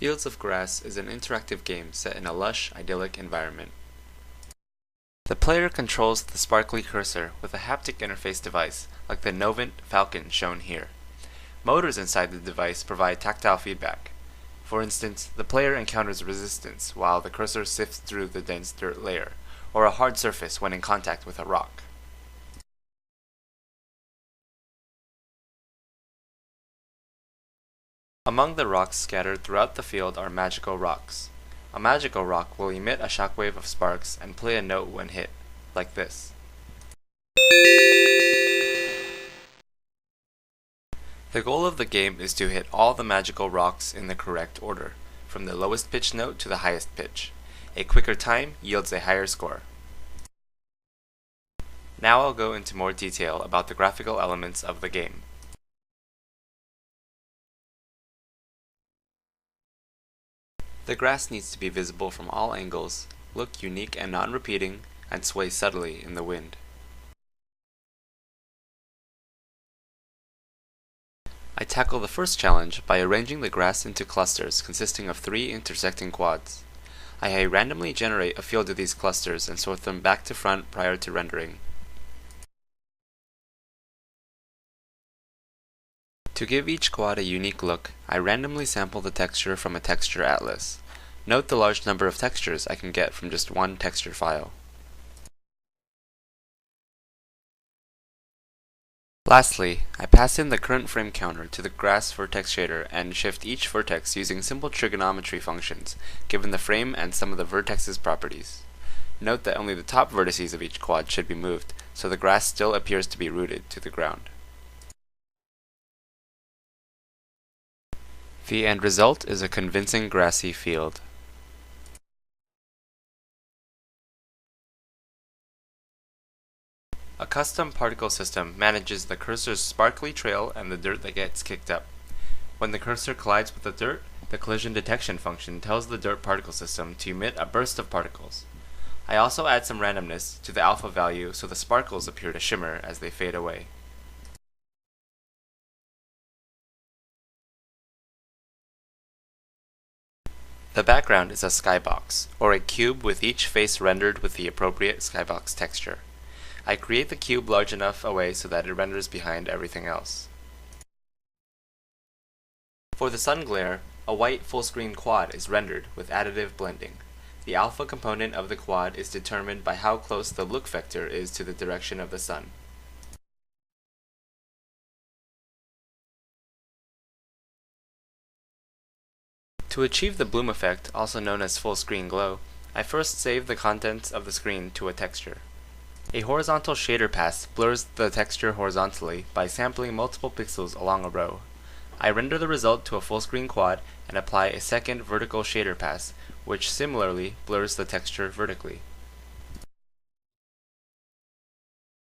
Fields of Grass is an interactive game set in a lush, idyllic environment. The player controls the sparkly cursor with a haptic interface device like the Novant Falcon shown here. Motors inside the device provide tactile feedback. For instance, the player encounters resistance while the cursor sifts through the dense dirt layer, or a hard surface when in contact with a rock. Among the rocks scattered throughout the field are magical rocks. A magical rock will emit a shockwave of sparks and play a note when hit, like this. The goal of the game is to hit all the magical rocks in the correct order, from the lowest pitch note to the highest pitch. A quicker time yields a higher score. Now I'll go into more detail about the graphical elements of the game. The grass needs to be visible from all angles, look unique and non-repeating, and sway subtly in the wind. I tackle the first challenge by arranging the grass into clusters consisting of 3 intersecting quads. I randomly generate a field of these clusters and sort them back to front prior to rendering. To give each quad a unique look, I randomly sample the texture from a texture atlas. Note the large number of textures I can get from just one texture file. Lastly, I pass in the current frame counter to the grass vertex shader and shift each vertex using simple trigonometry functions, given the frame and some of the vertex's properties. Note that only the top vertices of each quad should be moved, so the grass still appears to be rooted to the ground. The end result is a convincing grassy field. A custom particle system manages the cursor's sparkly trail and the dirt that gets kicked up. When the cursor collides with the dirt, the collision detection function tells the dirt particle system to emit a burst of particles. I also add some randomness to the alpha value so the sparkles appear to shimmer as they fade away. The background is a skybox, or a cube with each face rendered with the appropriate skybox texture. I create the cube large enough away so that it renders behind everything else. For the sun glare, a white full-screen quad is rendered with additive blending. The alpha component of the quad is determined by how close the look vector is to the direction of the sun. To achieve the bloom effect, also known as full screen glow, I first save the contents of the screen to a texture. A horizontal shader pass blurs the texture horizontally by sampling multiple pixels along a row. I render the result to a full screen quad and apply a second vertical shader pass, which similarly blurs the texture vertically.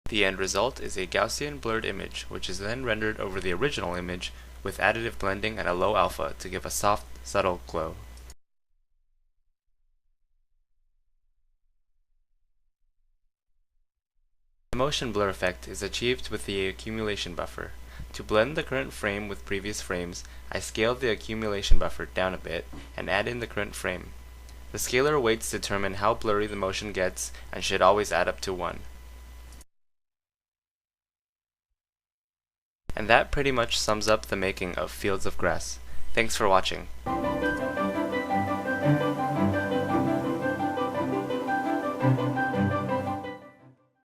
The end result is a Gaussian blurred image, which is then rendered over the original image with additive blending at a low alpha to give a soft, subtle glow. The motion blur effect is achieved with the accumulation buffer. To blend the current frame with previous frames, I scale the accumulation buffer down a bit and add in the current frame. The scalar weights determine how blurry the motion gets and should always add up to 1. And that pretty much sums up the making of Fields of Grass. Thanks for watching.